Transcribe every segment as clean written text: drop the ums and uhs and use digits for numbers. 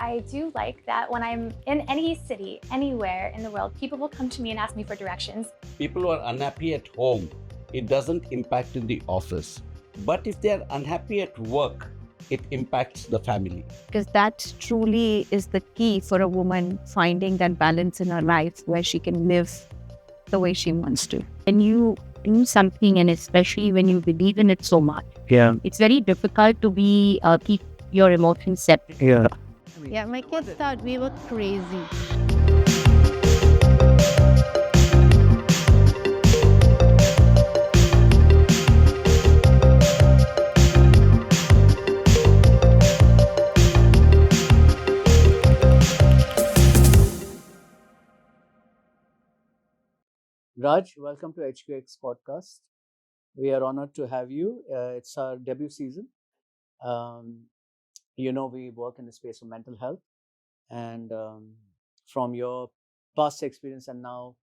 I do like that when I'm in any city, anywhere in the world, people will come to me and ask me for directions. People who are unhappy at home, it doesn't impact in the office. But if they are unhappy at work, it impacts the family. Because that truly is the key for a woman finding that balance in her life where she can live the way she wants to. When you do something, and especially when you believe in it so much, it's very difficult to keep your emotions separate. Yeah, my kids thought we were crazy. Raj, welcome to HQX podcast. We are honored to have you. It's our debut season. Um, we work in the space of mental health, and from your past experience and now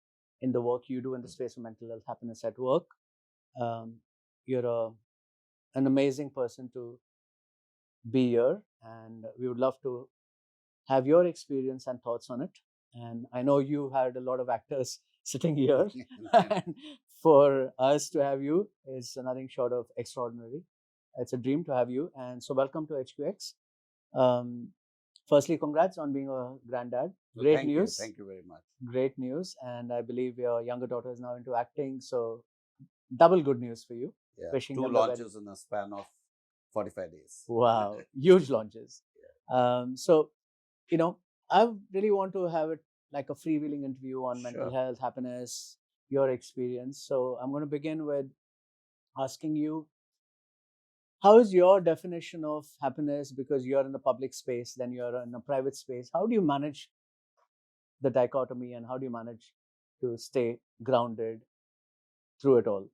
in the work you do in the space of mental health, happiness at work, um, you're an amazing person to be here, and we would love to have your experience and thoughts on it. And I know you had a lot of actors sitting here, and for us to have you is nothing short of extraordinary. It's a dream to have you, and so welcome to HQX. Um, Firstly, congrats on being a granddad. Great news. Thank you very much. Great news, and I believe your younger daughter is now into acting, so double good news for you. Yeah, Wishing two them the very- launches in a span of 45 days. Wow, huge launches. So, I really want to have it like a freewheeling interview on mental Sure. health, happiness, your experience. So, I'm going to begin with asking you, how is your definition of happiness? Because you're in a public space, then you're in a private space. How do you manage the dichotomy, and how do you manage to stay grounded through it all?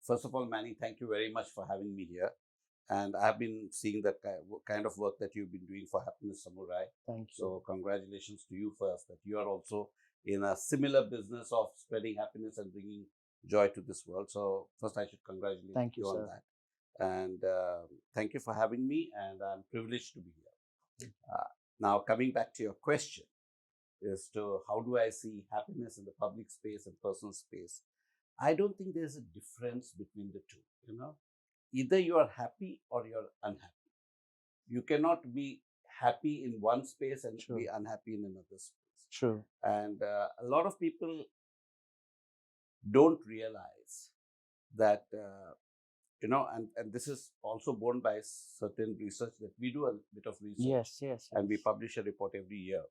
First of all, Manny, thank you very much for having me here. And I've been seeing that kind of work that you've been doing for Happiness Samurai. Thank you. So congratulations to you first, that you are also in a similar business of spreading happiness and bringing joy to this world. So first, I should congratulate Thank you, on sir. that. And thank you for having me, and I'm privileged to be here. Now, coming back to your question as to how do I see happiness in the public space and personal space, I don't think there's a difference between the two, Either you are happy or you're unhappy. You cannot be happy in one space and True. be unhappy in another space. True. And a lot of people don't realize that, and this is also borne by certain research that we do a bit of research. Yes. And we publish a report every year.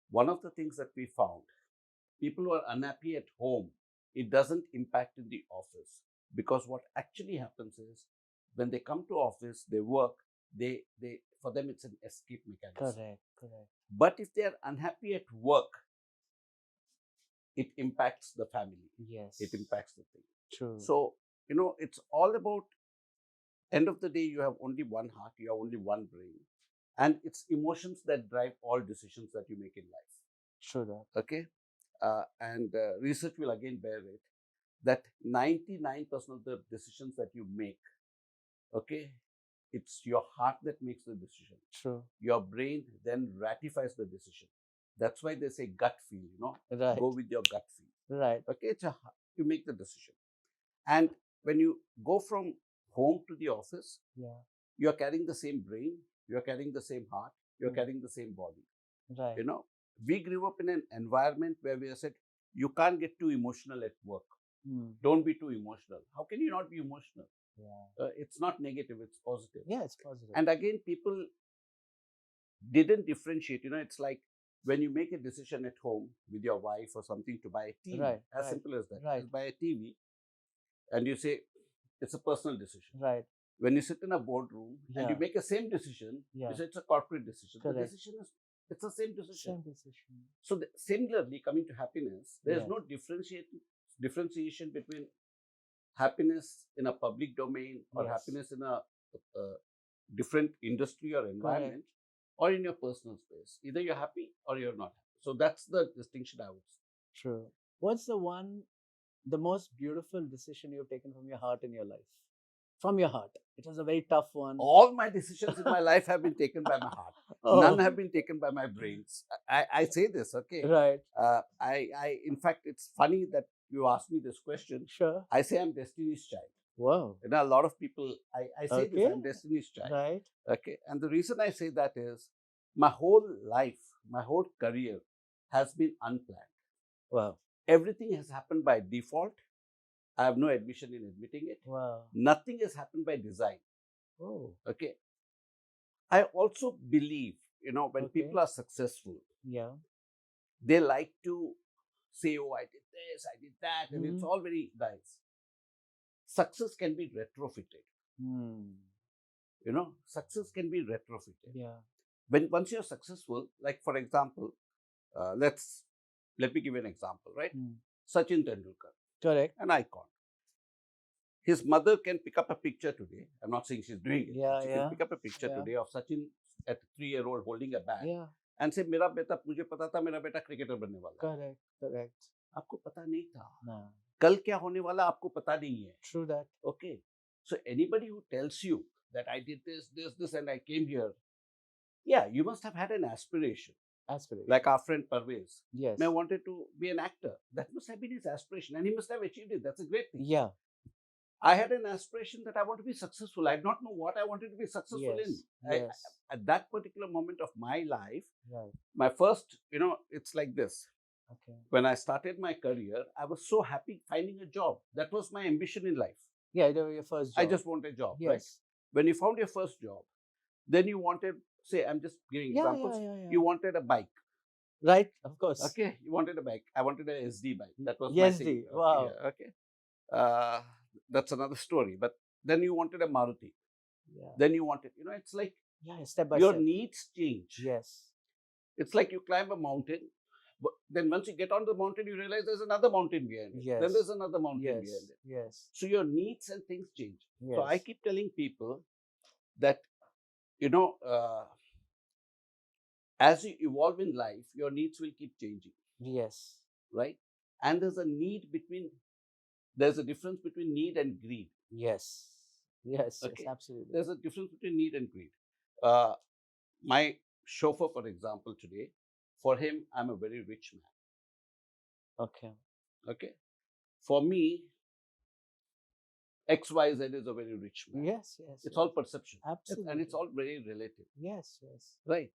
One of the things that we found, people who are unhappy at home, it doesn't impact in the office, because what actually happens is when they come to office, they work, they for them it's an escape mechanism. Correct. But if they are unhappy at work, it impacts the family. Yes. It impacts the thing. True. So, it's all about, end of the day, you have only one heart, you have only one brain. And it's emotions that drive all decisions that you make in life. True that. Okay? And research will again bear it, that 99% of the decisions that you make, okay, it's your heart that makes the decision. True. Your brain then ratifies the decision. That's why they say gut feel, Right. Go with your gut feel. Right. Okay, you make the decision. And when you go from home to the office, Yeah. you're carrying the same brain, you're carrying the same heart, you're carrying the same body. Right. We grew up in an environment where we are said, you can't get too emotional at work. Mm. Don't be too emotional. How can you not be emotional? Yeah. It's not negative, it's positive. Yeah, it's positive. And again, people didn't differentiate. It's like when you make a decision at home with your wife or something to buy a TV, Right, as right, simple as that. right. You buy a TV and you say, it's a personal decision. Right. When you sit in a boardroom and you Yeah. make a same decision, Yeah. you say it's a corporate decision. The Correct. decision it's the same decision. Same decision. So similarly, coming to happiness, there is Yeah. no differentiation between happiness in a public domain or Yes. happiness in a different industry or environment, or in your personal space. Either you're happy or you're not happy. So that's the distinction I would say. True. What's the most beautiful decision you've taken from your heart in your life? From your heart. It was a very tough one. All my decisions in my life have been taken by my heart. None have been taken by my brains. I say this, okay? Right. In fact, it's funny that you asked me this question. Sure. I say I'm Destiny's child. Wow. You know, a lot of people, I say this, Okay. I'm Destiny's child. Right. Okay. And the reason I say that is my whole life, my whole career has been unplanned. Wow. Everything has happened by default. I have no admission in admitting it. Wow. Nothing has happened by design. Oh. Okay. I also believe, you know, when Okay. people are successful, Yeah. they like to say, oh, I did this, I did that, and it's all very nice. Success can be retrofitted. You know, success can be retrofitted. Yeah. Once you're successful, like for example, let me give you an example, right? Sachin Tendulkar, Correct. an icon. His mother can pick up a picture today. I'm not saying she's doing it. Yeah, she can pick up a picture today of Sachin at 3-year-old holding a bat and say, "मेरा बेटा मुझे पता था मेरा बेटा cricketer बनने वाला है." Correct. Correct. आपको पता नहीं था. No. कल क्या होने वाला आपको पता नहीं है. True that. Okay. So anybody who tells you that I did this, and I came here, yeah, you must have had an aspiration. Aspiration. Like our friend Parvez. Yes. May wanted to be an actor. That must have been his aspiration, and he must have achieved it. That's a great thing. Yeah. I had an aspiration that I want to be successful. I did not know what I wanted to be successful in. Yes. At that particular moment of my life, Right. my first, you know, it's like this. Okay. When I started my career, I was so happy finding a job. That was my ambition in life. Yeah, that was your first job. I just wanted a job. Yes. Right? When you found your first job, then you wanted, say, I'm just giving examples. Yeah. You wanted a bike. Right, of course. Okay, you wanted a bike. I wanted a SD bike. That was SD. my thing. Wow. Okay. That's another story. But then you wanted a Maruti. Yeah. Then you wanted, you know, it's like step by your step. needs change. Yes. It's like you climb a mountain. But then once you get on the mountain, you realize there's another mountain behind it. Yes. Then there's another mountain Yes. behind it. Yes. So your needs and things change. Yes. So I keep telling people that, you know, as you evolve in life, your needs will keep changing. Yes. Right? And there's a difference between need and greed. Yes. Yes. Okay. Yes, absolutely. There's a difference between need and greed. My chauffeur, for example, today, for him, I'm a very rich man. Okay. Okay. For me, XYZ is a very rich man. Yes. It's all perception. Absolutely. And it's all very relative. Yes. Right.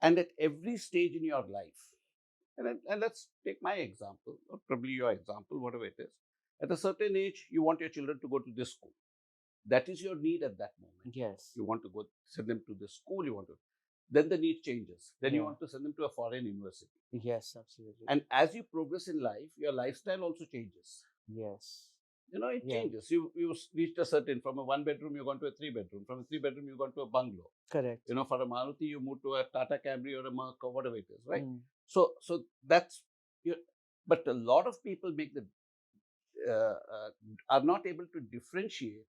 And at every stage in your life, and let's take my example, or probably your example, whatever it is. At a certain age, you want your children to go to this school. That is your need at that moment. Yes. You want to go send them to this school. Then the need changes. Then you Yeah. want to send them to a foreign university. Yes, absolutely. And as you progress in life, your lifestyle also changes. Yes. You know, it Yeah. changes. You reached a certain, from a 1-bedroom, you've gone to a 3-bedroom. From a 3-bedroom, you've gone to a bungalow. Correct. You know, for a Maruti, you move to a Tata Camry or a Merc or whatever it is, right? Mm. So that's, but a lot of people make are not able to differentiate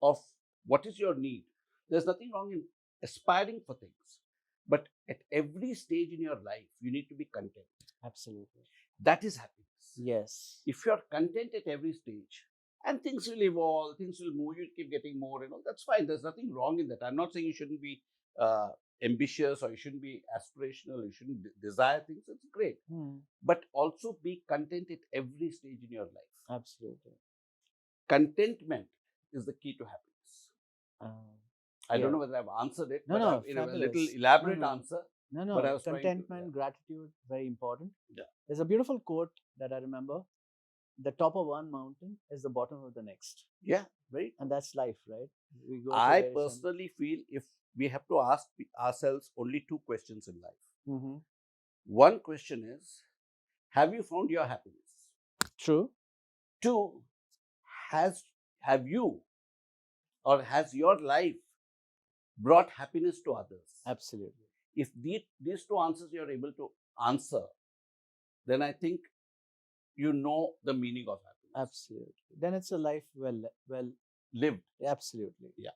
of what is your need. There's nothing wrong in aspiring for things, but at every stage in your life, you need to be content. Absolutely. That is happiness. Yes. If you're content at every stage, and things will evolve, things will move, you keep getting more, that's fine. There's nothing wrong in that. I'm not saying you shouldn't be ambitious or you shouldn't be aspirational, you shouldn't desire things. It's great. But also be content at every stage in your life. Absolutely. Contentment is the key to happiness. I don't know whether I've answered it, but I've, a little elaborate answer. No. But I was Contentment, gratitude, very important. Yeah. There's a beautiful quote that I remember. The top of one mountain is the bottom of the next. Yeah, right. And that's life, right? We go. I personally feel if we have to ask ourselves only 2 questions in life. One question is, have you found your happiness? True. 2, have you or has your life brought happiness to others? Absolutely. If these 2 answers you're able to answer, then I think you know the meaning of happiness. Absolutely. Then it's a life well lived. Absolutely. Yeah.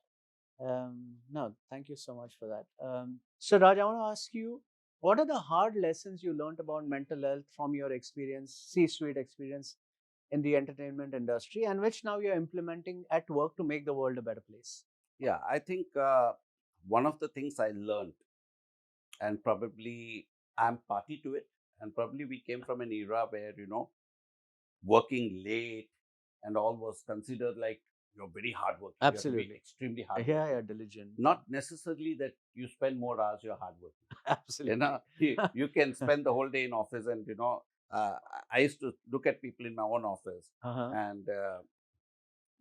No, thank you so much for that. So Raj, I want to ask you, what are the hard lessons you learned about mental health from your experience, C-suite experience, in the entertainment industry, and which now you're implementing at work to make the world a better place? Yeah, I think one of the things I learned, and probably I'm party to it, and probably we came from an era where, working late and all was considered like you're very hardworking. You have to be Absolutely. extremely Yeah, hardworking. yeah, diligent. Not necessarily that you spend more hours, you're hardworking. Absolutely. You can spend the whole day in office, and I used to look at people in my own office, Uh-huh. and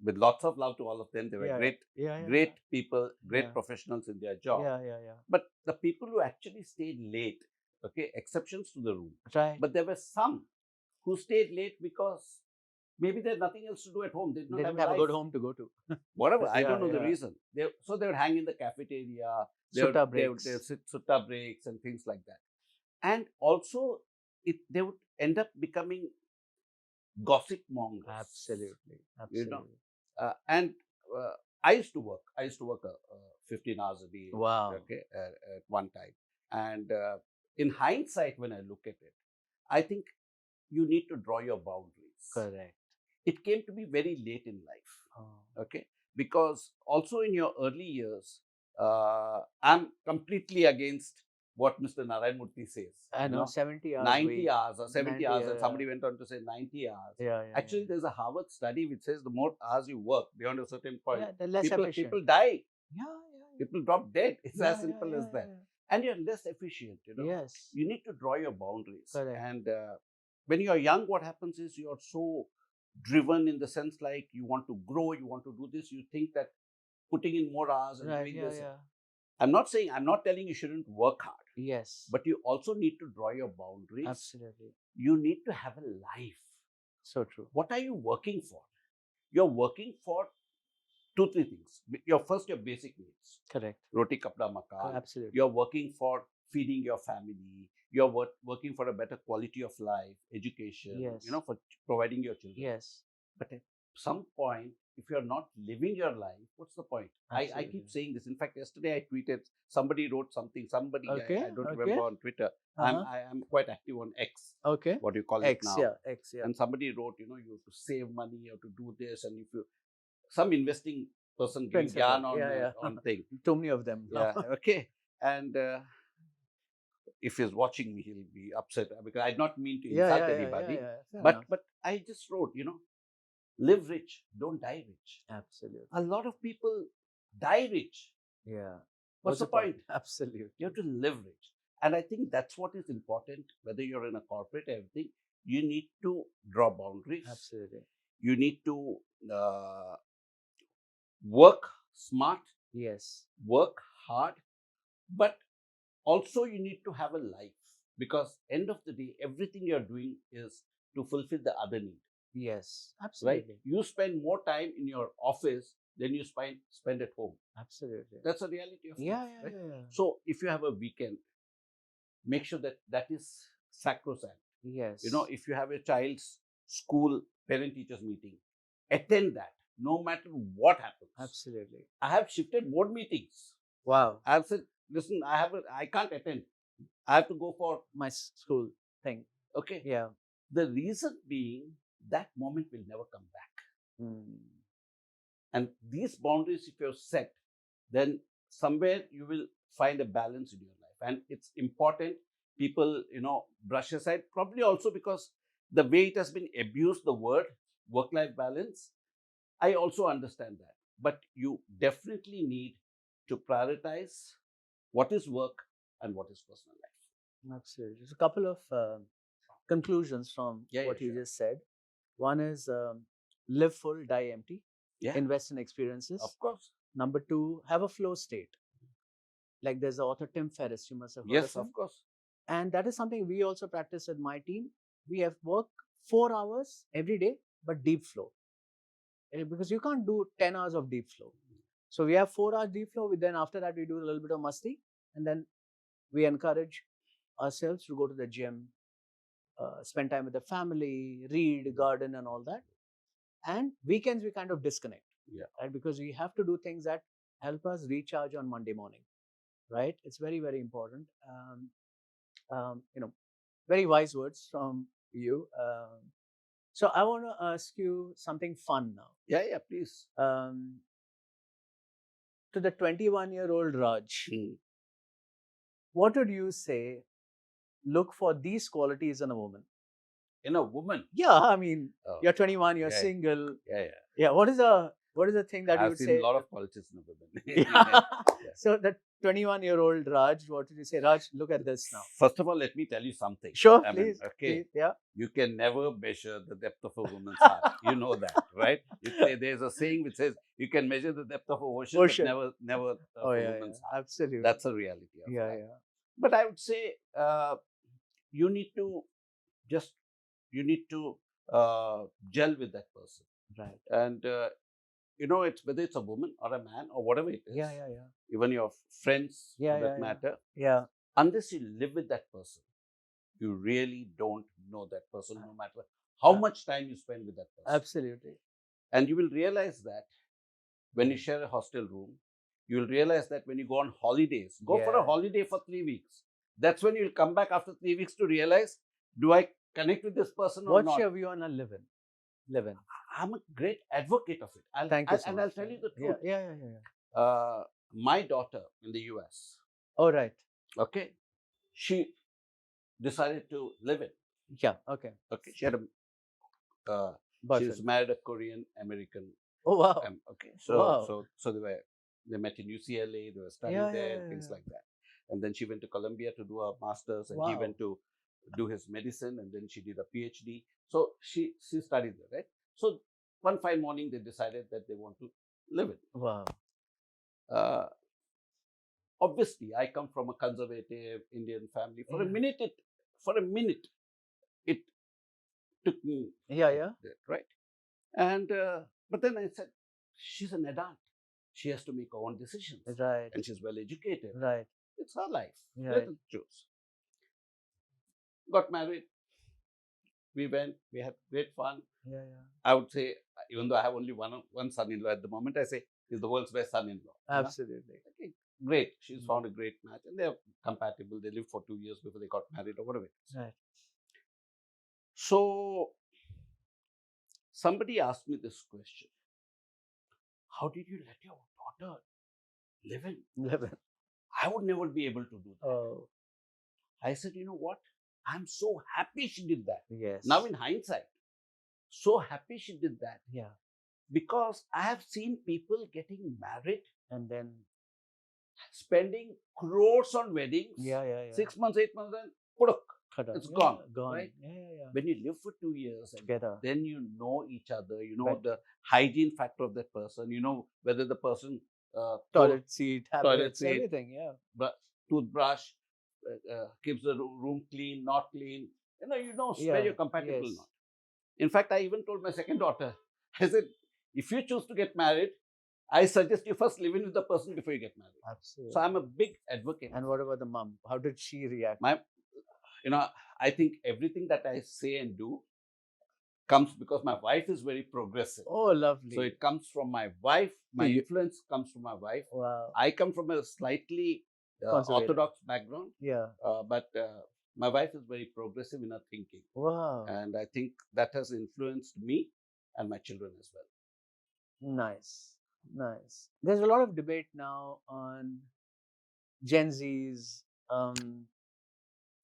with lots of love to all of them. They were Yeah, great, yeah, yeah, great people, great Yeah. professionals in their job. yeah, yeah, yeah. But the people who actually stayed late, okay, exceptions to the rule. Right. But there were some who stayed late because maybe they had nothing else to do at home. They did not They have didn't have a life. good home to go to. Whatever, I Yeah, don't know the yeah. reason. So they would hang in the cafeteria, Sutta they would breaks. sit sutta breaks and things like that. And also, they would end up becoming gossip mongers. Absolutely. You know, Absolutely. and I used to work. 15 hours a day. Wow. Okay, at one time. And in hindsight, when I look at it, I think you need to draw your boundaries. Correct. It came to be very late in life. Oh. Okay, because also in your early years, I'm completely against what Mr. Narayan Murthy says. I know, 70 hours 90 week. hours or 70 90, hours, and somebody went on to say 90 hours. Yeah, yeah. Actually, there's a Harvard study which says the more hours you work beyond a certain point, yeah, they're less efficient. people die, Yeah, yeah. people drop dead. It's Yeah, as simple yeah, as yeah, that. And you're less efficient. Yes. You need to draw your boundaries. Correct. And when you're young, what happens is you're so driven in the sense like you want to grow, you want to do this, you think that putting in more hours and Right. doing Yeah, this. yeah. I'm not telling you shouldn't work hard, Yes. but you also need to draw your boundaries. Absolutely. You need to have a life. So true. What are you working for? You're working for 2-3 things. Your basic needs. Correct. Roti, kapda, makan. Absolutely. You're working for feeding your family. You're working for a better quality of life, education. Yes. For providing your children. Yes. But at some point, if you're not living your life, what's the point? I keep saying this. In fact, yesterday I tweeted, somebody wrote something, Okay, I don't remember, on Twitter. I'm quite active on X. Okay. What do you call X, it now? yeah, X, yeah. And somebody wrote, you have to save money, you have to do this, and if you, some investing person giving gyan on thing. Too many of them. Yeah, okay. And if he's watching me, he'll be upset because I did not mean to insult anybody. But I just wrote, live rich, don't die rich. Absolutely. A lot of people die rich. Yeah. What's the point? Absolutely. You have to live rich. And I think that's what is important, whether you're in a corporate, everything. You need to draw boundaries. Absolutely. You need to work smart. Yes. Work hard. But also you need to have a life, because end of the day, everything you're doing is to fulfill the other need. Yes, absolutely. Right? You spend more time in your office than you spend at home. Absolutely. That's a reality of life. Right? Yeah. So if you have a weekend, make sure that is sacrosanct. Yes. If you have a child's school parent-teachers meeting, attend that, no matter what happens. Absolutely. I have shifted board meetings. Wow. I have said, listen, I can't attend. I have to go for my school thing. Okay. Yeah. The reason being, that moment will never come back. And these boundaries, if you're set, then somewhere you will find a balance in your life. And it's important. People, brush aside, probably also because the way it has been abused, the word work-life balance, I also understand that. But you definitely need to prioritize what is work and what is personal life. Absolutely. There's a couple of conclusions from what you just said. One is live full, die empty. Yeah. Invest in experiences. Of course. Number 2, have a flow state. Like there's the author Tim Ferriss, you must have heard of him. Yes, of course. And that is something we also practice at my team. We have work 4 hours every day, but deep flow. Because you can't do 10 hours of deep flow. So we have 4 hours deep flow. Then after that, we do a little bit of masti. And then we encourage ourselves to go to the gym, spend time with the family, read, garden, and all that. And weekends, we kind of disconnect. Yeah. Right? Because we have to do things that help us recharge on Monday morning. Right? It's very, very important. Very wise words from you. So I want to ask you something fun now. Yeah, please. To the 21-year-old Raj, Hmm. what would you say? Look for these qualities in a woman. In a woman. Yeah, I mean, Oh, you're 21, you're yeah, single. Yeah. Yeah, what is the thing that you I've would seen say? a lot of qualities in a woman. Yeah. So the 21-year-old Raj, what did you say? Raj, look at this now. First of all, let me tell you something. Sure, I mean, please. okay. Please, yeah. You can never measure the depth of a woman's heart. You know that, right? There's a saying which says you can measure the depth of a ocean, Ocean. but never of Oh, a yeah, woman's yeah. heart. Absolutely. That's a reality of Yeah, life. yeah. But I would say you need to gel with that person. Right. And it's whether it's a woman or a man or whatever it is. Yeah. Even your friends, Yeah, for that yeah, yeah. matter. Yeah. Unless you live with that person, you really don't know that person, no matter how much time you spend with that person. Absolutely. And you will realize that when you share a hostel room, you will realize that when you go on holidays, go for a Yeah. holiday for 3 weeks. That's when you'll come back after 3 weeks to realize, do I connect with this person or What's not? your view on a live-in? Live-in. I'm a great advocate of it. Thank you so And much. I'll tell you the truth. Yeah. My daughter in the US, Oh, right. okay, she decided to live in. Yeah. Okay. Okay, she had a Boyfriend. she's married a Korean American. Oh, wow. Okay, so Wow. so they met in UCLA. They were studying there, things like that. And then she went to Columbia to do her master's, and he Wow. went to do his medicine, and then she did a PhD. So she studied there, right? So one fine morning they decided that they want to live in. Wow. Obviously, I come from a conservative Indian family. For a minute, it took me. Yeah. Right. And but then I said, she's an adult. She has to make her own decisions. Right. And she's well educated. Right. It's her life. Yeah. Let her choose. Got married. We went. We had great fun. Yeah. I would say, even though I have only one son-in-law at the moment, I say he's the world's best son-in-law. Absolutely. Okay, great. She's found a great match, and they're compatible. They lived for 2 years before they got married, or whatever it is. Right. So somebody asked me this question: how did you let your daughter live in? I would never be able to do that. Oh. I said, you know what? I'm so happy she did that. Yes. Now in hindsight, so happy she did that. Yeah. Because I have seen people getting married and then spending crores on weddings. Yeah. 6 months, 8 months, and it's gone. Right? Yeah. When you live for 2 years together, then you know each other. You know right. the hygiene factor of that person. You know whether the person toilet seat, habits, seat, everything. Yeah. But toothbrush, keeps the room clean, not clean. You know where you're compatible or not. In fact, I even told my second daughter, I said, if you choose to get married, I suggest you first live in with the person before you get married. Absolutely. So I'm a big advocate. And what about the mom? How did she react? I think everything that I say and do comes because my wife is very progressive. Oh, lovely. So it comes from my wife. My influence comes from my wife. Wow. I come from a slightly orthodox background. Yeah. But my wife is very progressive in her thinking. Wow. And I think that has influenced me and my children as well. Nice. There's a lot of debate now on Gen Zs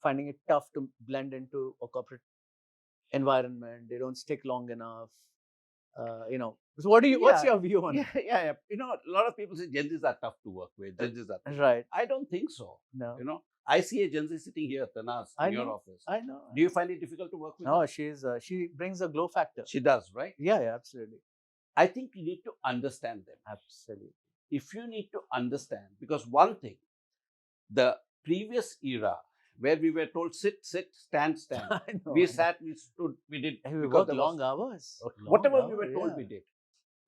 finding it tough to blend into a corporate environment. They don't stick long enough. So what's your view on it? Yeah. A lot of people say Gen Zs are tough to work with. Gen Zs are tough. Right. I don't think so. No. I see a Gen Z sitting here at Tanas in your office. I know. Do you find it difficult to work with her? No, she brings a glow factor. She does, right? Yeah, absolutely. I think you need to understand them. Absolutely. If you need to understand, because one thing, the previous era where we were told sit, stand. We sat, we stood, we did. We worked long hours. Whatever we were told, we did.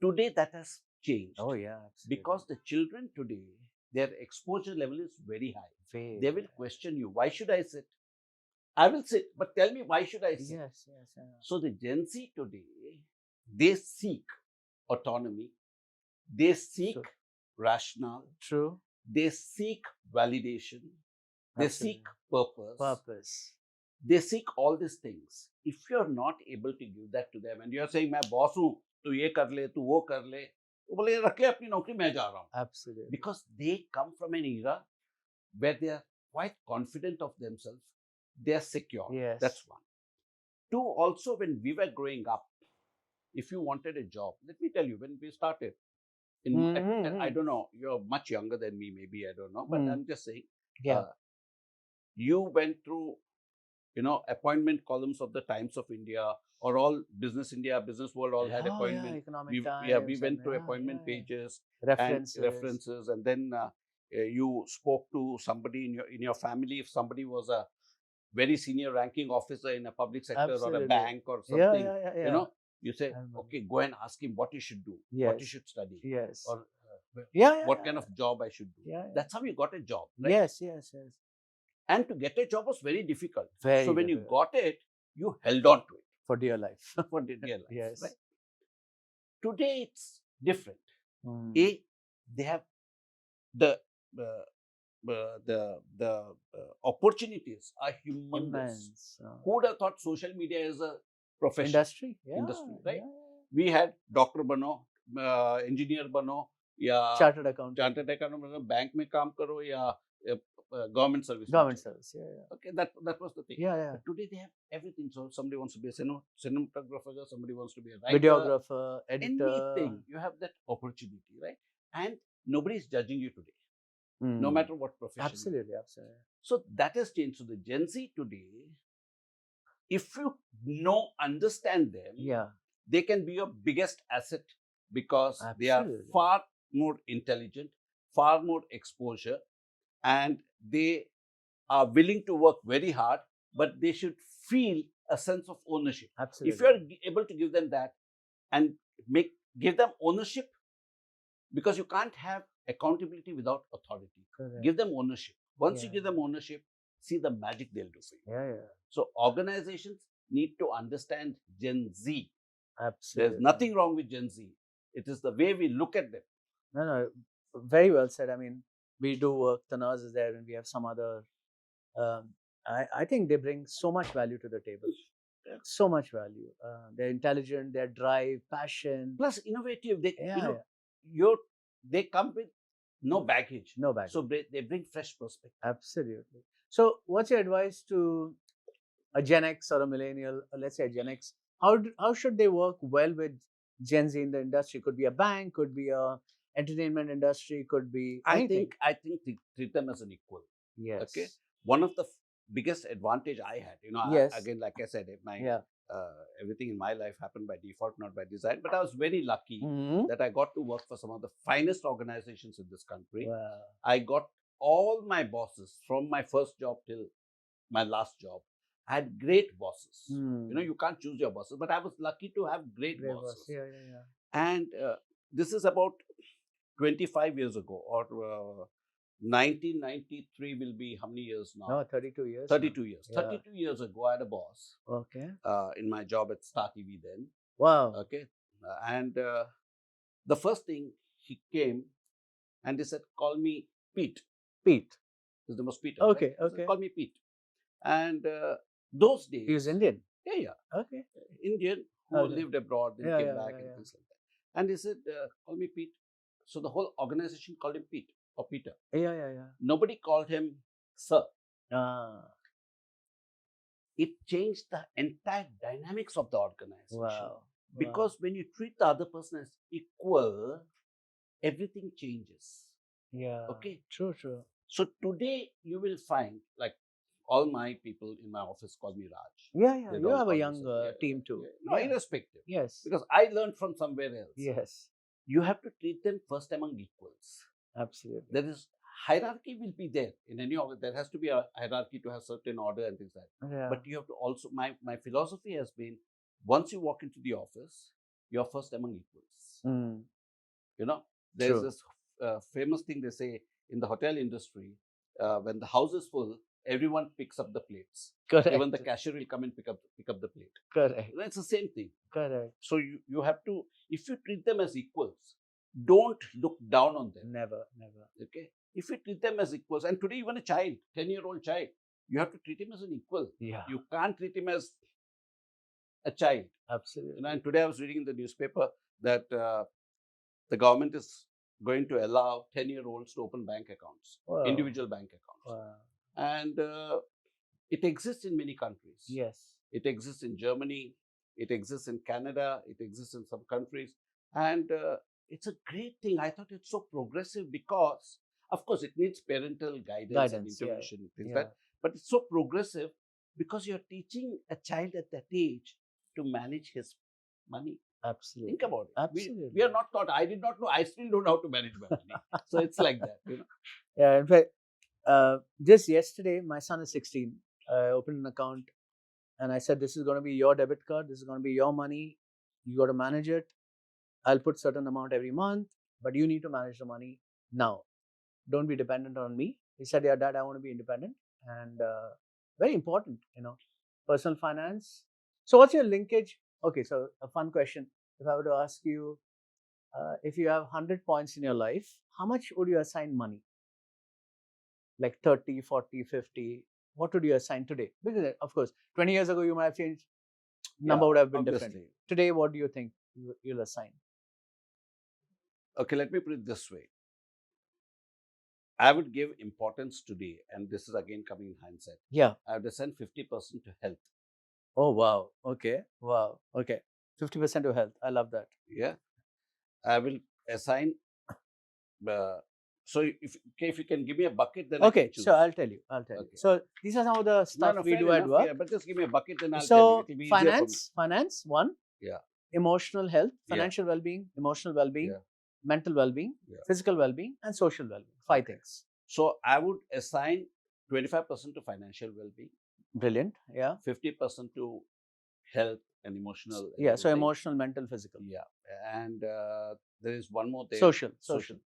Today that has changed. Oh yeah, absolutely. Because the children today, their exposure level is very high. They will question you. Why should I sit? I will sit, but tell me why should I sit? Yes. So the Gen Z today, they seek autonomy. They seek rationale. True. They seek validation. They seek purpose. they seek all these things. If you're not able to give that to them and you're saying, मैं boss हूँ, तू ये कर ले, तू वो कर ले, वो बोले रख ले अपनी नौकरी, मैं जा रहा हूँ. Absolutely. Because they come from an era where they are quite confident of themselves. They are secure. Yes. That's one. Two, also when we were growing up, if you wanted a job, let me tell you, when we started, and I don't know, you're much younger than me, maybe, I don't know, but I'm just saying, Yeah. You went through, appointment columns of the Times of India or all Business India, Business World, all had appointment. Economic We Times went and, through appointment pages references, and then you spoke to somebody in your family. If somebody was a very senior ranking officer in a public sector or a Absolutely. bank or something, Yeah. you say, okay, go and ask him what he should do, what he Yes. should study, Yes. or what kind of job I should do. Yeah. That's how you got a job, right? Yes. And to get a job was very difficult. Very so when you difficult. got it, you held on to it For dear life. for dear life. Yes. Right? Today it's different. They have the opportunities are humongous. Immense. Who would have thought social media is a profession? Industry. Industry, right? Yeah. We had doctor bano, engineer bano, या Chartered accountant. Chartered accountant bank में काम करो या government service. Government service. Yeah. Okay, that was the thing. Yeah. But today they have everything. So somebody wants to be a cinematographer, somebody wants to be a writer, Videographer, editor. anything. You have that opportunity, right? And nobody is judging you today, no matter what profession. Absolutely. So that has changed. So the Gen Z today, if you understand them, they can be your biggest asset because they are far more intelligent, far more exposure, and they are willing to work very hard, but they should feel a sense of ownership. Absolutely. If you are able to give them that and give them ownership, because you can't have accountability without authority. Correct. Give them ownership. Once you give them ownership, see the magic they'll do for you. So organizations need to understand Gen Z. Absolutely. There's nothing wrong with Gen Z. It is the way we look at them. No, very well said. I mean, we do work, Tanaz is there, and we have some other. I think they bring so much value to the table. So much value. They're intelligent, their drive, passion. Plus innovative. They come with no baggage. So they bring fresh perspective. Absolutely. So what's your advice to a Gen X or a millennial, or let's say a Gen X? How should they work well with Gen Z in the industry? Could be a bank, could be a entertainment industry, could be anything. I think treat them as an equal. Yes. Okay. One of the biggest advantage I had, again, like I said, everything in my life happened by default, not by design. But I was very lucky that I got to work for some of the finest organizations in this country. Wow. I got all my bosses from my first job till my last job. I had great bosses. You can't choose your bosses, but I was lucky to have great bosses. Yeah. And this is about 25 years ago, or 1993 will be how many years now? No, 32 years. 32 years. Yeah. 32 years ago, I had a boss. Okay. In my job at Star TV then. Wow. Okay. And the first thing, he came and he said, call me Pete. Pete. His name was Peter. Okay. Right? Said, call me Pete. And those days. He was Indian? Yeah. Okay. Indian who lived abroad, then came back and things like that. And he said, call me Pete. So the whole organization called him Pete or Peter. Yeah. Nobody called him Sir. It changed the entire dynamics of the organization. Wow. Because when you treat the other person as equal, everything changes. Yeah. Okay. True. So today you will find, like, all my people in my office call me Raj. Yeah. You have a young team too. No, irrespective. Yes. Because I learned from somewhere else. Yes. You have to treat them first among equals. Absolutely. There is hierarchy will be there in any order. There has to be a hierarchy to have certain order and things like that. Yeah. But you have to also, my philosophy has been, once you walk into the office, you're first among equals. There's this famous thing they say in the hotel industry, when the house is full, everyone picks up the plates. Correct. Even the cashier will come and pick up the plate. Correct. It's the same thing. Correct. So you have to, if you treat them as equals, don't look down on them. Never. Okay. If you treat them as equals, and today even a child, 10-year-old child, you have to treat him as an equal. Yeah. You can't treat him as a child. Absolutely. And today I was reading in the newspaper that the government is going to allow 10-year-olds to open bank accounts, Wow. individual bank accounts. Wow. And it exists in many countries. Yes. It exists in Germany, it exists in Canada, it exists in some countries. And it's a great thing. I thought it's so progressive because, of course, it needs parental guidance and intervention. Yeah. Things Yeah. like that. But it's so progressive because you're teaching a child at that age to manage his money. Absolutely. Think about it. Absolutely. We are not taught. I did not know. I still don't know how to manage my money. So it's like that, you know. Yeah. In fact, just yesterday, my son is 16. I opened an account and I said, this is going to be your debit card. This is going to be your money. You got to manage it. I'll put certain amount every month, but you need to manage the money now. Don't be dependent on me. He said, yeah, Dad, I want to be independent. And very important, you know, personal finance. So what's your linkage? Okay, so a fun question. If I were to ask you, if you have 100 points in your life, how much would you assign money? Like 30, 40, 50. What would you assign today? Because of course, 20 years ago, you might have changed. Number would have been different. Obviously. Today, what do you think you'll assign? Okay, let me put it this way. I would give importance today, and this is again coming in hindsight. Yeah. I would assign 50% to health. Oh, wow. Okay. Wow. Okay. 50% to health. I love that. Yeah. I will assign. So if you can give me a bucket, then I Okay. can choose. So I'll tell you. Okay. So these are some of the stuff we fair do at enough, work. Yeah, but just give me a bucket, then I'll tell you. So It'll be easier for me. finance, one. Yeah. Emotional health, Yeah. financial well-being, emotional well-being, Yeah. mental well-being, Yeah. physical well-being, and social well-being. 5 things. So I would assign 25% to financial well-being, Brilliant. Yeah. 50% to health and emotional. and Yeah. So everything. emotional, mental, physical. Yeah, and there is one more thing. Social.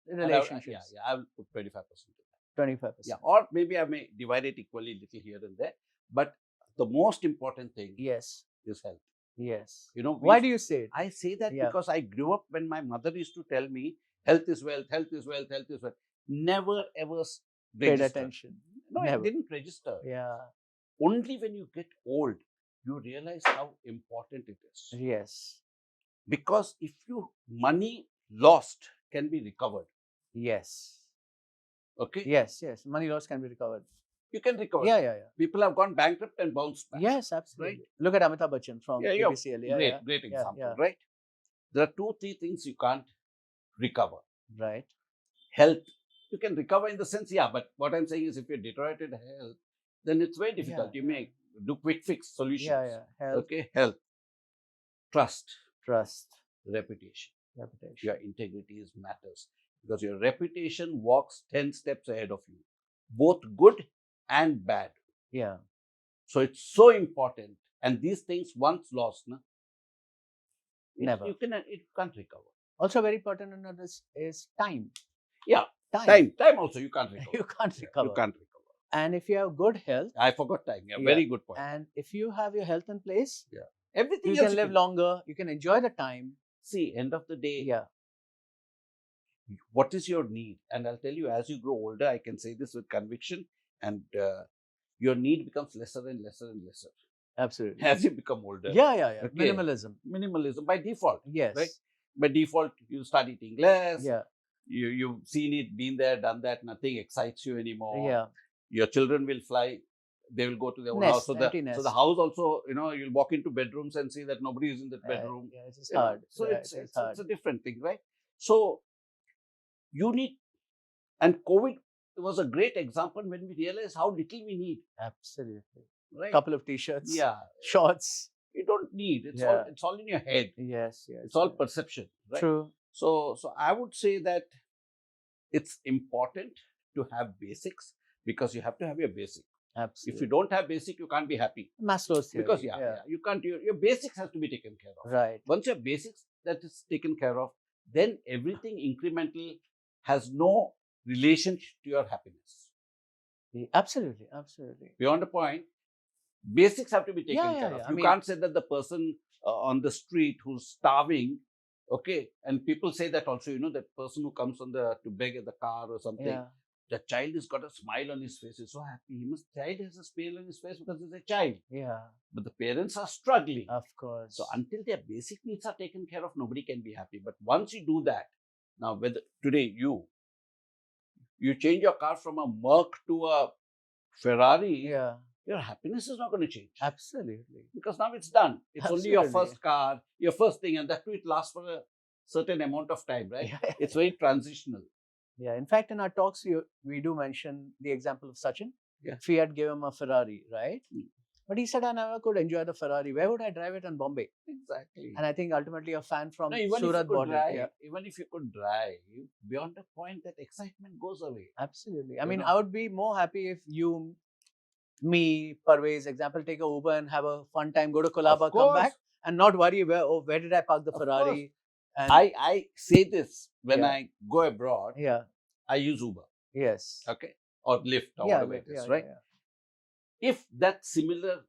And Relationships. I will put 25% to that. 25%. Yeah, or maybe I may divide it equally, little here and there. But the most important thing Yes. is health. Yes. You know, Why do you say it? I say that Yeah. because I grew up when my mother used to tell me, health is wealth, health is wealth, health is wealth. Never ever Paid registered. attention. No, Never. it didn't register. Yeah. Only when you get old, you realize how important it is. Yes. Because if you money lost can be recovered. Yes. Okay. Yes. Money loss can be recovered. You can recover. Yeah. People have gone bankrupt and bounced back. Yes, absolutely. Right. Look at Amitabh Bachchan from Yeah, ABCL. Yeah, great example, yeah. right? There are 2-3 things you can't recover. Right. Health, you can recover in the sense, yeah, but what I'm saying is if you're deteriorated health, then it's very difficult. Yeah, You may do quick fix solutions. Yeah. Health, Okay, health, trust, trust, reputation. reputation. Your integrity matters because your reputation walks 10 steps ahead of you, both good and bad. Yeah. So it's so important. And these things once lost, Never. You can't recover. Also very pertinent on this is time. Yeah. Time. Time also you can't recover. You can't recover. You can't recover. And if you have good health, I forgot time. Yeah, Yeah. very good point. and if you have your health in place, Everything you else can live longer, you can enjoy the time. See, end of the day, Yeah. what is your need? And I'll tell you, as you grow older, I can say this with conviction, and your need becomes lesser and lesser and lesser Absolutely. as you become older. Yeah. Okay. Minimalism. Minimalism by default. Yes. Right? By default, you start eating less. Yeah. You've seen it, been there, done that. Nothing excites you anymore. Yeah. Your children will fly. They will go to their own Nest, house. So empty the nest. house also, you'll walk into bedrooms and see that nobody is in that bedroom. Yeah, it's just You know, hard. So Yeah, it's hard. a different thing, right? So you need, and COVID was a great example when we realized how little we need, Absolutely. right? Couple of t-shirts. Yeah, Shorts. you don't need. Yeah. It's all in your head. Yes. It's all perception, right? True. So I would say that it's important to have basics because you have to have your basic. Absolutely. If you don't have basic, you can't be happy. Maslow's theory. Because you can't. Your basics have to be taken care of. Right. Once your basics that is taken care of, then everything incremental has no relation to your happiness. Absolutely. Beyond a point, basics have to be taken care of. yeah. You can't say that the person on the street who's starving, okay, and people say that also, that person who comes to beg at the car or something, Yeah. the child has got a smile on his face. He's so happy. Child has a smile on his face because he's a child. Yeah. But the parents are struggling. Of course. So until their basic needs are taken care of, nobody can be happy. But once you do that, now whether today you change your car from a Merc to a Ferrari, Yeah. your happiness is not going to change. Absolutely. Because now it's done. It's only your Absolutely. first car, your first thing, and that too it lasts for a certain amount of time, right? Yeah. It's very transitional. Yeah. In fact, in our talks, we do mention the example of Sachin. Yeah. Fiat gave him a Ferrari, right? Mm. But he said, I never could enjoy the Ferrari. Where would I drive it in Bombay? Exactly. And I think ultimately a fan from No, even Surat if you bought could drive, it. Yeah. even if you could drive, beyond a point that excitement goes away. Absolutely. I You mean, know. I would be more happy if you, me, Parvez, example, take a Uber and have a fun time, go to Colaba, come back, and not worry where did I park the Of Ferrari? And I say this when Yeah. I go abroad, yeah, I use Uber, yes, okay, or Lyft or yeah, whatever it is, yeah, right? yeah. If that similar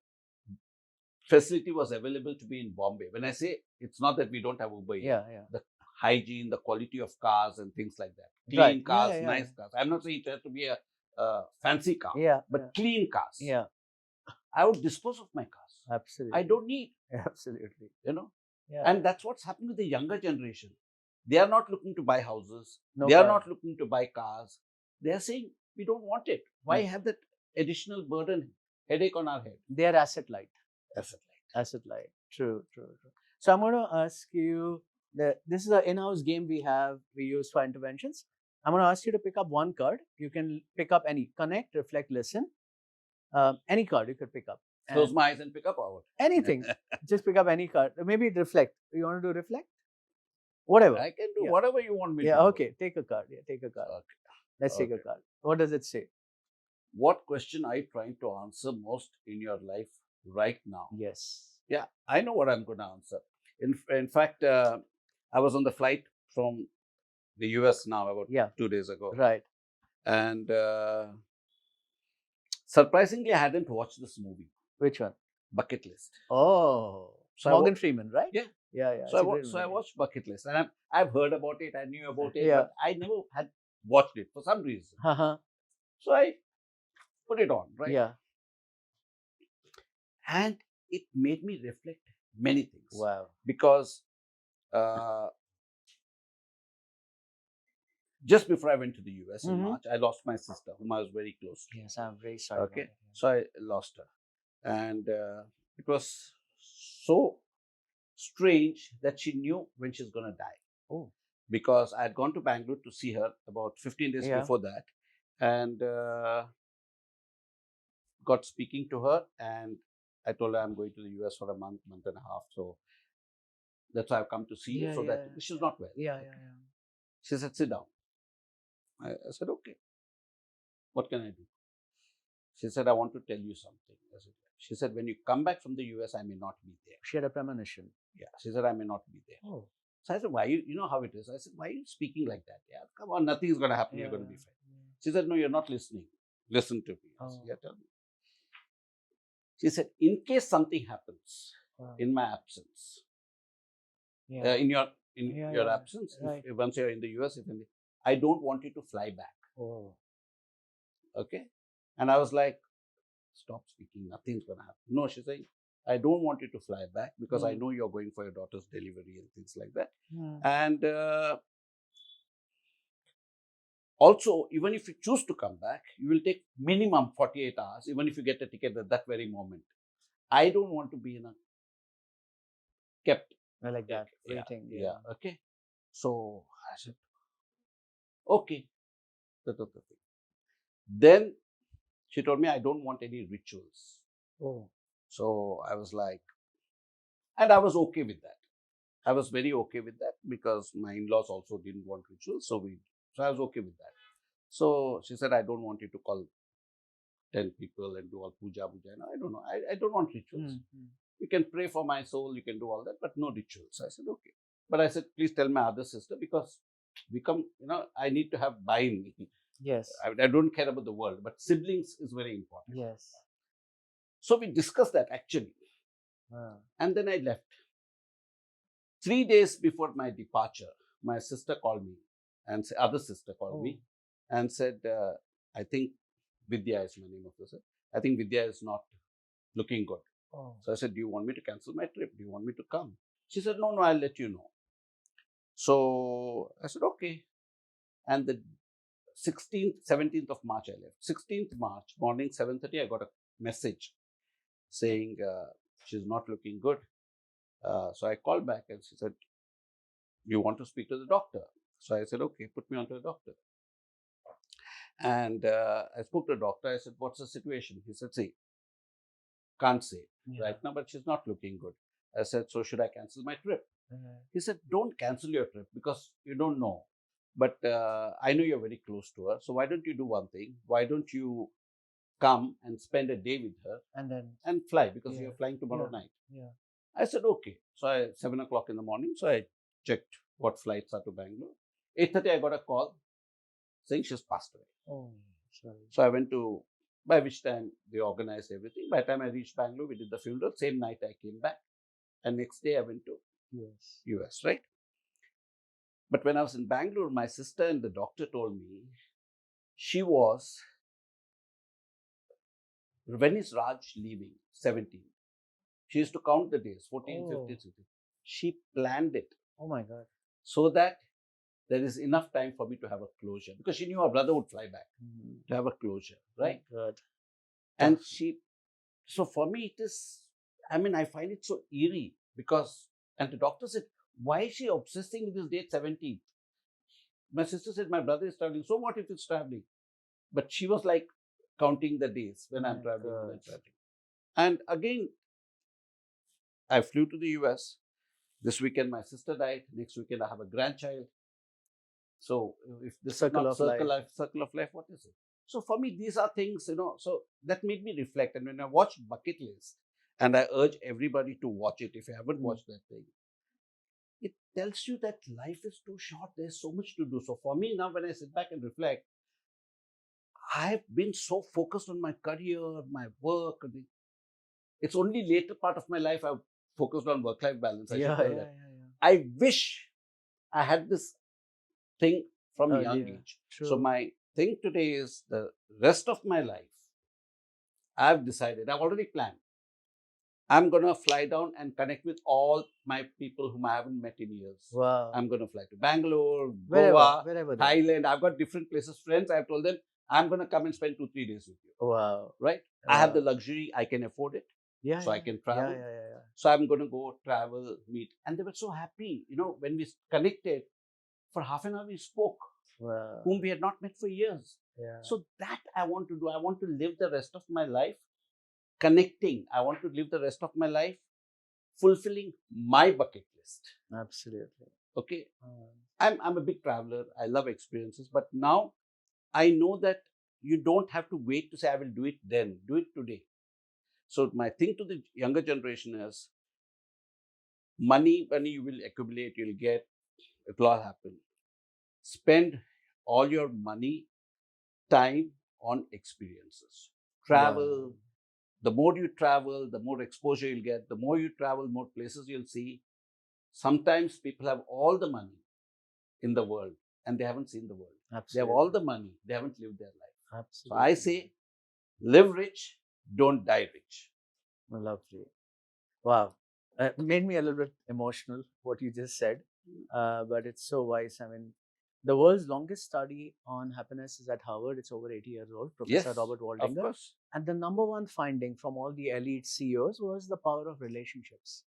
facility was available to me in Bombay, when I say it's not that we don't have Uber here, Yeah, yeah. the hygiene, the quality of cars and things like that, clean Right. Yeah, cars, yeah, nice cars. I'm not saying it has to be a fancy car, Yeah, but clean cars. yeah, I would dispose of my cars. absolutely. I don't need, Absolutely. Yeah. And that's what's happening with the younger generation. They are not looking to buy houses. No They are car. not looking to buy cars. They are saying, we don't want it. Why Yeah. have that additional burden, headache on our head? They are asset light. Asset Asset light. True. So I'm going to ask you that this is an in-house game we use for interventions. I'm going to ask you to pick up one card. You can pick up any. Connect, reflect, listen. Any card you could pick up. Close And my eyes and pick up our. anything. Just pick up any card. Maybe reflect. You want to do reflect? Whatever. I can do Yeah. whatever you want me to Yeah, do. okay. Take a card. Yeah, take a card. Okay. Let's take a Okay. card. What does it say? What question are you trying to answer most in your life right now? Yes. Yeah, I know what I'm going to answer. In fact, I was on the flight from the US now about Yeah. 2 days ago. Right. And surprisingly, I hadn't watched this movie, Which one? Bucket List. Oh, So I Morgan Freeman, right? Yeah. Yeah, yeah. So it's a I great movie. watched Bucket List, and I've heard about it. I knew about it, Yeah. but I never had watched it for some reason. Uh-huh. So I put it on, right? Yeah. And it made me reflect many things. Wow. Because just before I went to the US in Mhm. March, I lost my sister, whom I was very close to. Yes, I'm very sorry. Okay. about it. So I lost her. And it was so strange that she knew when she's going to die. Oh. Because I had gone to Bangalore to see her about 15 days Yeah. before that. And got speaking to her. And I told her I'm going to the US for a month and a half. So that's why I've come to see you. Yeah, So that yeah. she's not well. Yeah. She said, sit down. I said, okay. What can I do? She said, I want to tell you something. I said, she said, when you come back from the US, I may not be there. She had a premonition. Yeah. She said, I may not be there. Oh. So I said, why you know how it is? I said, why are you speaking like that? Yeah, come on, nothing is going to happen. You're going to be fine. She said, no, you're not listening. Listen to me. I said, Oh. yeah, tell me. She said, in case something happens Wow. in my absence, Yeah. in your Yeah. absence, Right. if once you're in the US, I don't want you to fly back. Oh. Okay. And I was like, stop speaking, nothing's going to happen. No, she's saying, I don't want you to fly back because I know you're going for your daughter's delivery and things like that. Hmm. And also, even if you choose to come back, you will take minimum 48 hours, even if you get a ticket at that very moment. I don't want to be in a kept. I like that. Yeah, Waiting. yeah. Okay. So I said, okay. That's the thing. Then she told me, I don't want any rituals. Oh. So I was like, and I was okay with that. I was very okay with that because my in-laws also didn't want rituals. So I was okay with that. So she said, I don't want you to call 10 people and do all puja. No, I don't know. I don't want rituals. Mm-hmm. You can pray for my soul, you can do all that, but no rituals. I said, okay. But I said, please tell my other sister because I need to have buy-in. Yes. I don't care about the world, but siblings is very important. Yes. So we discussed that actually. Wow. And then I left. 3 days before my departure, my sister called me and other sister called me and said, I think Vidya is my name of the sir. I think Vidya is not looking good. Oh. So I said, do you want me to cancel my trip? Do you want me to come? She said, no, I'll let you know. So I said, okay. And the 16th, 17th of March, I left. 16th March, morning 7:30, I got a message saying she's not looking good. So I called back and she said, you want to speak to the doctor? So I said, okay, put me on to the doctor. And I spoke to the doctor. I said, what's the situation? He said, see, can't say right now, but she's not looking good. I said, so should I cancel my trip? He said, don't cancel your trip because you don't know. But I know you're very close to her. So why don't you do one thing? Why don't you come and spend a day with her and fly because you're flying tomorrow night? Yeah. I said, okay. So 7 o'clock in the morning. So I checked what flights are to Bangalore. 8:30, I got a call saying she's passed away. Oh, sorry. So I went to, by which time they organized everything. By the time I reached Bangalore, we did the funeral. Same night I came back. And next day I went to US, right? But when I was in Bangalore, my sister and the doctor told me when is Raj leaving? 17. She used to count the days, 14, 15, 16. She planned it. Oh my God. So that there is enough time for me to have a closure. Because she knew her brother would fly back to have a closure, right? Good. And so for me it is, I find it so eerie because, and the doctor said, why is she obsessing with this date 17th? My sister said, my brother is traveling. So what if it's traveling? But she was like counting the days when I'm traveling. And again, I flew to the US. This weekend, my sister died. Next weekend, I have a grandchild. So if this circle is not circle of life, what is it? So for me, these are things, so that made me reflect. And when I watched Bucket List, and I urge everybody to watch it if you haven't watched that thing, it tells you that life is too short. There's so much to do. So for me now, when I sit back and reflect, I've been so focused on my career, my work. It's only later part of my life I've focused on work-life balance. I wish I had this thing from a young age. True. So my thing today is the rest of my life, I've decided, I've already planned. I'm going to fly down and connect with all my people whom I haven't met in years. Wow. I'm going to fly to Bangalore, Goa, wherever Thailand. I've got different places, friends. I've told them, I'm going to come and spend 2-3 days with you. Wow. Right? I have the luxury, I can afford it. I can travel. So I'm going to go travel, meet. And they were so happy. When we connected, for half an hour we spoke, whom we had not met for years. So that I want to do. I want to live the rest of my life connecting. I want to live the rest of my life fulfilling my bucket list. Absolutely. Okay. I'm a big traveler. I love experiences. But now I know that you don't have to wait to say, I will do it then. Do it today. So my thing to the younger generation is, money you will accumulate, you'll get, it will all happen. Spend all your money, time on experiences. Travel. The more you travel, the more exposure you'll get. The more you travel, more places you'll see. Sometimes people have all the money in the world and they haven't seen the world. Absolutely. They have all the money. They haven't lived their life. Absolutely. So I say, live rich, don't die rich. Lovely. Wow. It made me a little bit emotional, what you just said. But it's so wise. The world's longest study on happiness is at Harvard. It's over 80 years old. Professor Robert Waldinger. Of course. And the number one finding from all the elite CEOs was the power of relationships.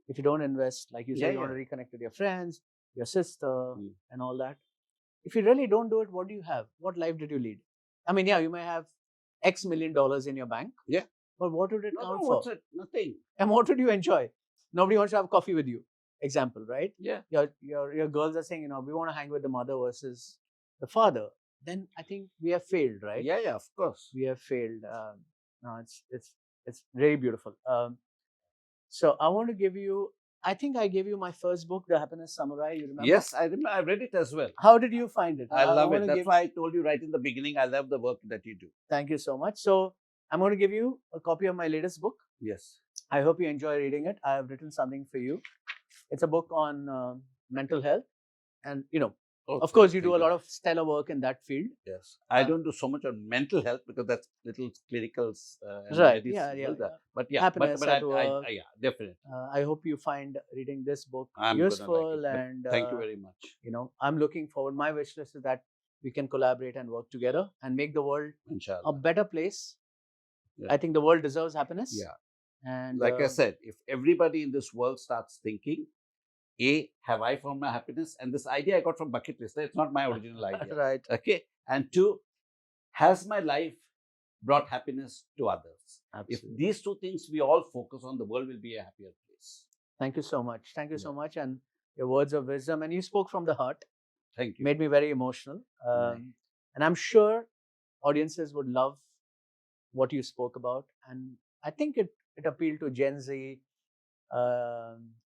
If you don't invest, like you said, you want to reconnect with your friends, your sister, and all that. If you really don't do it, what do you have? What life did you lead? You may have X $million in your bank. Yeah. But what would it count for? What's it? Nothing. And what would you enjoy? Nobody wants to have coffee with you. Example, right? Yeah. Your girls are saying, we want to hang with the mother versus the father. Then I think we have failed, right? Yeah, of course. We have failed. No, it's very beautiful. So I want to give you, I think I gave you my first book, The Happiness Samurai. You remember? Yes, I remember. I read it as well. How did you find it? I love it. That's why I told you right in the beginning, I love the work that you do. Thank you so much. So I'm going to give you a copy of my latest book. Yes. I hope you enjoy reading it. I have written something for you. It's a book on mental health. And, Oh, Of course, you do thank a lot of stellar work in that field. Yes, I don't do so much on mental health because that's little clinical and Right. medicine, Yeah. But yeah, Happiness but at work. yeah, definitely. I hope you find reading this book I'm gonna like useful, it. But and thank you very much. I'm looking forward. My wish list is that we can collaborate and work together and make the world a Inshallah. better place. Yeah. I think the world deserves happiness. Yeah. And Like I said, if everybody in this world starts thinking, have I found my happiness? And this idea I got from bucket list. It's not my original idea. Right. Okay. And two, has my life brought happiness to others? Absolutely. If these two things we all focus on, the world will be a happier place. Thank you so much. Thank you so much. And your words of wisdom. And you spoke from the heart. Thank you. Made me very emotional. And I'm sure audiences would love what you spoke about. And I think it appealed to Gen Z,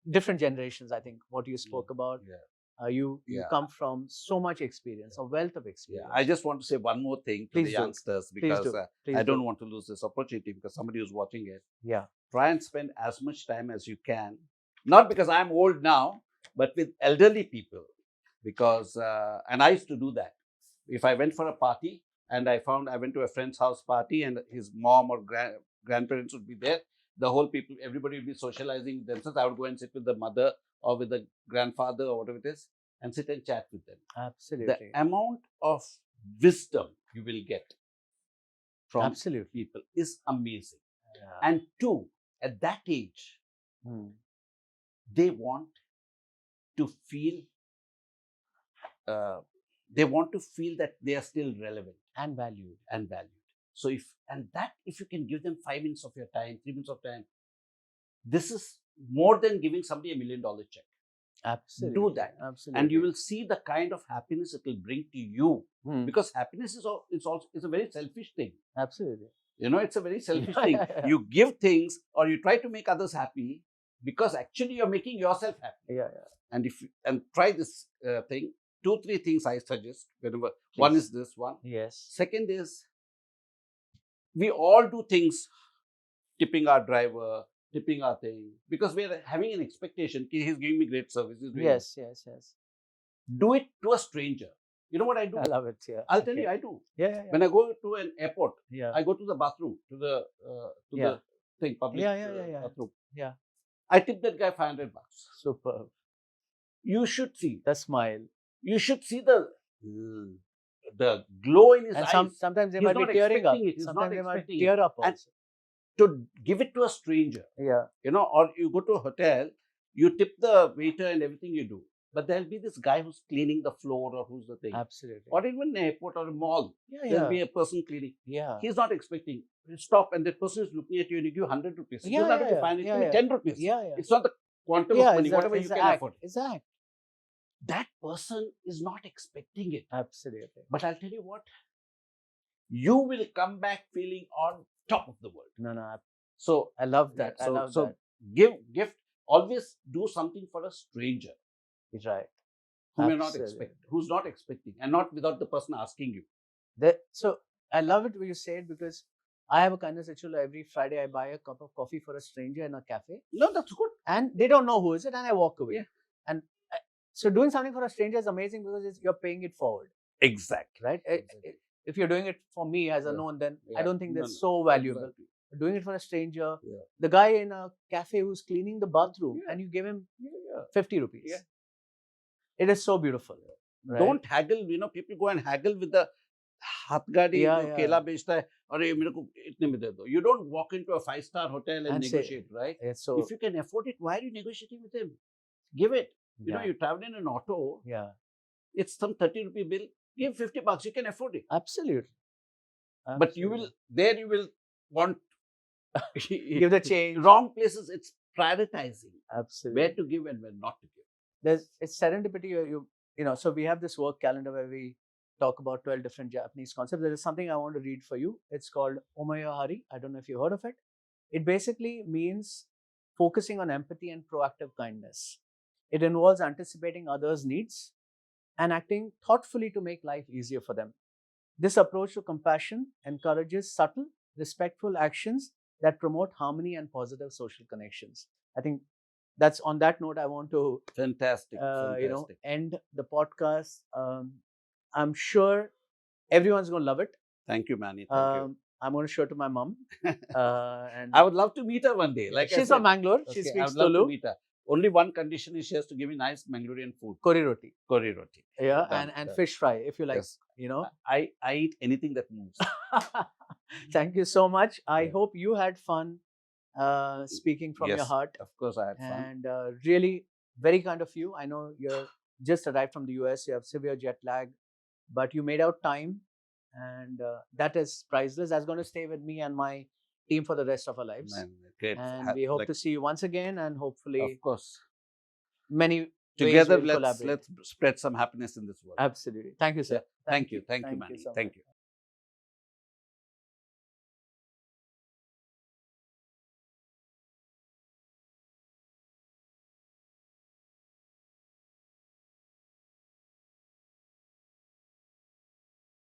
different generations, I think, what you spoke about. Yeah. You come from so much experience, a wealth of experience. Yeah. I just want to say one more thing to the youngsters because I don't want to lose this opportunity because somebody who's watching it. Yeah. Try and spend as much time as you can. Not because I'm old now, but with elderly people. Because, and I used to do that. If I went for a party and I went to a friend's house party and his mom or grandparents would be there, everybody would be socializing with themselves. I would go and sit with the mother or with the grandfather or whatever it is and sit and chat with them. Absolutely. The amount of wisdom you will get from people is amazing. Yeah. And two, at that age, they want to feel that they are still relevant and valued. So if you can give them 5 minutes of your time, 3 minutes of time, this is more than giving somebody $1 million check. Absolutely. Do that. Absolutely. And you will see the kind of happiness it will bring to you. Because happiness is a very selfish thing. Absolutely. It's a very selfish thing. You give things or you try to make others happy because actually you're making yourself happy. And try this thing. 2-3 things I suggest. Whenever one is this one. Yes. Second is we all do things, tipping our driver, tipping our thing, because we are having an expectation. He's giving me great service. Yes. Do it to a stranger. You know what I do? I love it. Yeah. I'll tell you, I do. Yeah. When I go to an airport, yeah, I go to the bathroom, to the thing, public bathroom. Yeah. I tip that guy $500. Superb. You should see the smile. You should see the glow in his eyes. Sometimes they might be tearing up. Sometimes they might tear up also. And to give it to a stranger. Yeah. Or you go to a hotel, you tip the waiter and everything you do. But there'll be this guy who's cleaning the floor or who's the thing. Absolutely. Or even an airport or a mall. There'll be a person cleaning. Yeah. He's not expecting. You stop and that person is looking at you and you give 100 rupees. Give 10 rupees. It's not the quantum of money, whatever you can afford. Exactly. That person is not expecting it. Absolutely. But I'll tell you what, you will come back feeling on top of the world. No. So I love that. So gift. Always do something for a stranger. Right. Who's not expecting, and not without the person asking you. So I love it when you say it because I have a kindness ritual. Every Friday I buy a cup of coffee for a stranger in a cafe. No, that's good. And they don't know who is it, and I walk away. Yeah. And so doing something for a stranger is amazing because you're paying it forward. Exactly. Right? Exactly. If you're doing it for me as a known, then I don't think that's so valuable. Exactly. Doing it for a stranger, the guy in a cafe who's cleaning the bathroom, and you give him 50 rupees. Yeah. It is so beautiful. Right? Don't haggle. People go and haggle with the hatgadi, kela bechta hai, aur ye mere ko itne mein de do. You don't walk into a 5-star hotel and negotiate, right? So if you can afford it, why are you negotiating with him? Give it. You travel in an auto. Yeah. It's some 30 rupee bill. Give $50. You can afford it. Absolutely. But you will want give the change. Wrong places. It's prioritizing. Absolutely. Where to give and where not to give. It's serendipity. So we have this work calendar where we talk about 12 different Japanese concepts. There is something I want to read for you. It's called Omoyahari. I don't know if you heard of it. It basically means focusing on empathy and proactive kindness. It involves anticipating others' needs and acting thoughtfully to make life easier for them. This approach to compassion encourages subtle, respectful actions that promote harmony and positive social connections. I think that's on that note, I want to Fantastic. end the podcast. I'm sure everyone's going to love it. Thank you, Manny. Thank you. I'm going to show it to my mom. And I would love to meet her one day. Like she's from Mangalore. She I speaks would love to Tulu. meet her. Only one condition is she has to give me nice Mangalorean food. Kori roti. Kori roti. Yeah, Done, and done. fish fry, if you like. Yes. I eat anything that moves. Thank you so much. I Yeah. hope you had fun speaking from your Yes, heart. Of course, I had fun. And really very kind of you. I know you're just arrived from the US, you have severe jet lag, but you made out time, and that is priceless. That's going to stay with me and my team for the rest of our lives. Man, great. And we hope to see you once again, and hopefully Of course. many Together, ways we'll let's collaborate. spread some happiness in this world. Absolutely. Thank you, sir. Thank you. Thank you, Thank you Manny. so Thank much. you.